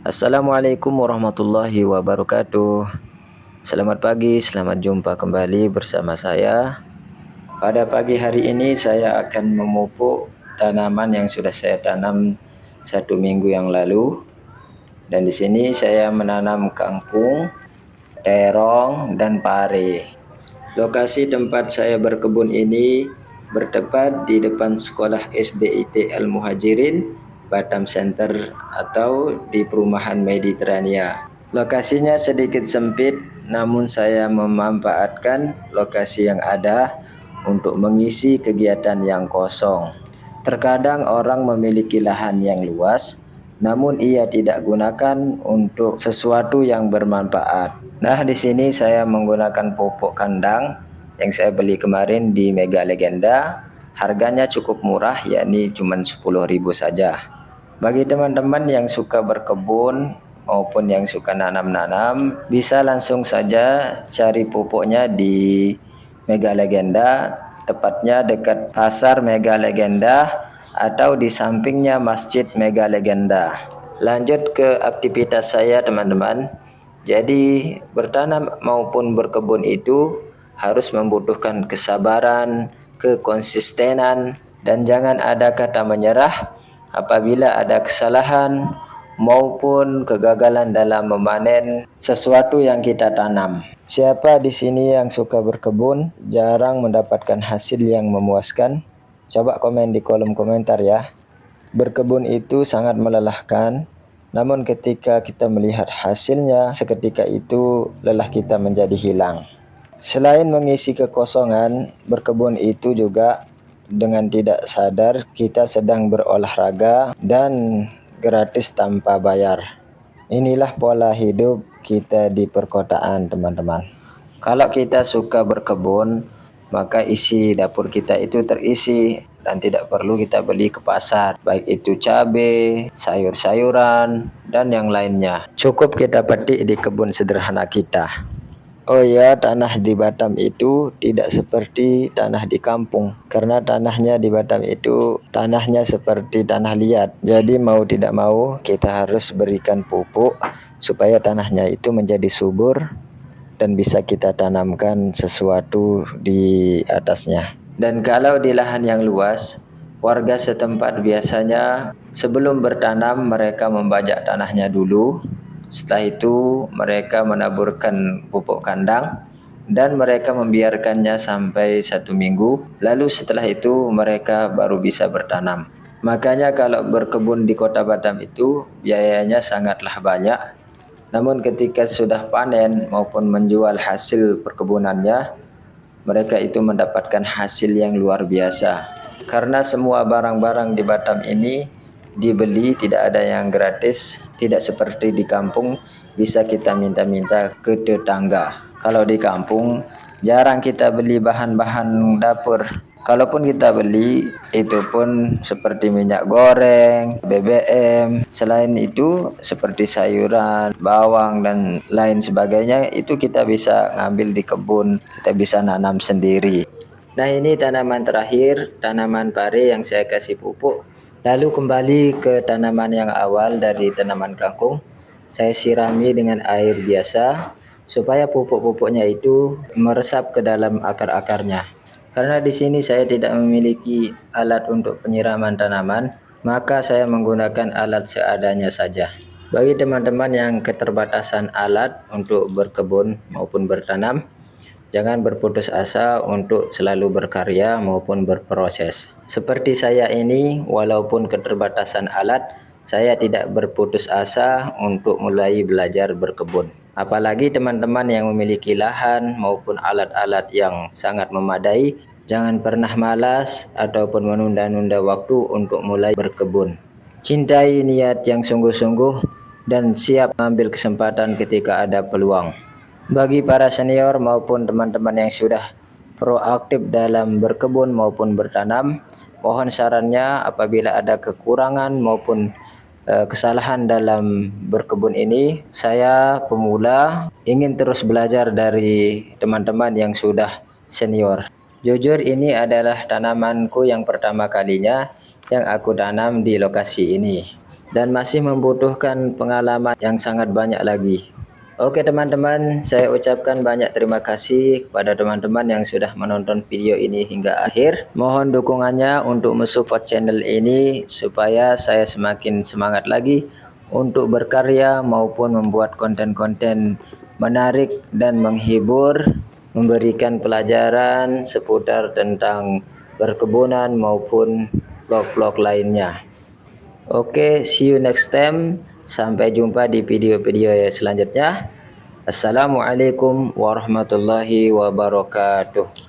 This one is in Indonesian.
Assalamualaikum warahmatullahi wabarakatuh. Selamat pagi, selamat jumpa kembali bersama saya. Pada pagi hari ini saya akan memupuk tanaman yang sudah saya tanam 1 minggu yang lalu. Dan di sini saya menanam kangkung, terong, dan pare. Lokasi tempat saya berkebun ini bertepat di depan sekolah SDIT Al Muhajirin Batam Center atau di perumahan Mediterania. Lokasinya sedikit sempit, namun saya memanfaatkan lokasi yang ada untuk mengisi kegiatan yang kosong. Terkadang orang memiliki lahan yang luas, namun ia tidak gunakan untuk sesuatu yang bermanfaat. Nah, di sini saya menggunakan pupuk kandang yang saya beli kemarin di Mega Legenda. Harganya cukup murah, yakni cuma 10.000 saja. Bagi teman-teman yang suka berkebun maupun yang suka nanam-nanam, bisa langsung saja cari pupuknya di Mega Legenda, tepatnya dekat Pasar Mega Legenda atau di sampingnya Masjid Mega Legenda. Lanjut ke aktivitas saya, teman-teman. Jadi, bertanam maupun berkebun itu harus membutuhkan kesabaran, kekonsistenan, dan jangan ada kata menyerah apabila ada kesalahan maupun kegagalan dalam memanen sesuatu yang kita tanam. Siapa di sini yang suka berkebun, jarang mendapatkan hasil yang memuaskan? Coba komen di kolom komentar ya. Berkebun itu sangat melelahkan, namun ketika kita melihat hasilnya, seketika itu lelah kita menjadi hilang. Selain mengisi kekosongan, berkebun itu juga dengan tidak sadar kita sedang berolahraga dan gratis tanpa bayar. Inilah pola hidup kita di perkotaan, teman-teman. Kalau kita suka berkebun, maka isi dapur kita itu terisi dan tidak perlu kita beli ke pasar, baik itu cabai, sayur-sayuran, dan yang lainnya. Cukup kita petik di kebun sederhana kita. Oh ya, tanah di Batam itu tidak seperti tanah di kampung. Karena tanahnya di Batam itu tanahnya seperti tanah liat. Jadi mau tidak mau kita harus berikan pupuk supaya tanahnya itu menjadi subur dan bisa kita tanamkan sesuatu di atasnya. Dan kalau di lahan yang luas, warga setempat biasanya sebelum bertanam mereka membajak tanahnya dulu. Setelah itu mereka menaburkan pupuk kandang dan mereka membiarkannya sampai 1 minggu. Lalu setelah itu mereka baru bisa bertanam. Makanya kalau berkebun di Kota Batam itu biayanya sangatlah banyak. Namun ketika sudah panen maupun menjual hasil perkebunannya, mereka itu mendapatkan hasil yang luar biasa. Karena semua barang-barang di Batam ini dibeli, tidak ada yang gratis, tidak seperti di kampung bisa kita minta-minta ke tetangga. Kalau di kampung jarang kita beli bahan-bahan dapur. Kalaupun kita beli, itu pun seperti minyak goreng, BBM. Selain itu, seperti sayuran, bawang, dan lain sebagainya, itu kita bisa ngambil di kebun, kita bisa nanam sendiri. Nah, ini tanaman terakhir, tanaman pare yang saya kasih pupuk. Lalu kembali ke tanaman yang awal dari tanaman kangkung. Saya sirami dengan air biasa supaya pupuk-pupuknya itu meresap ke dalam akar-akarnya. Karena di sini saya tidak memiliki alat untuk penyiraman tanaman, maka saya menggunakan alat seadanya saja. Bagi teman-teman yang keterbatasan alat untuk berkebun maupun bertanam, jangan berputus asa untuk selalu berkarya maupun berproses. Seperti saya ini, walaupun keterbatasan alat, saya tidak berputus asa untuk mulai belajar berkebun. Apalagi teman-teman yang memiliki lahan maupun alat-alat yang sangat memadai, jangan pernah malas ataupun menunda-nunda waktu untuk mulai berkebun. Cintai niat yang sungguh-sungguh dan siap mengambil kesempatan ketika ada peluang. Bagi para senior maupun teman-teman yang sudah proaktif dalam berkebun maupun bertanam, mohon sarannya apabila ada kekurangan maupun kesalahan dalam berkebun ini, saya pemula ingin terus belajar dari teman-teman yang sudah senior. Jujur ini adalah tanamanku yang pertama kalinya yang aku tanam di lokasi ini. dan masih membutuhkan pengalaman yang sangat banyak lagi. Oke teman-teman, saya ucapkan banyak terima kasih kepada teman-teman yang sudah menonton video ini hingga akhir. Mohon dukungannya untuk mensupport channel ini supaya saya semakin semangat lagi untuk berkarya maupun membuat konten-konten menarik dan menghibur, memberikan pelajaran seputar tentang perkebunan maupun vlog-vlog lainnya. Oke, see you next time. Sampai jumpa di video-video selanjutnya. Assalamualaikum warahmatullahi wabarakatuh.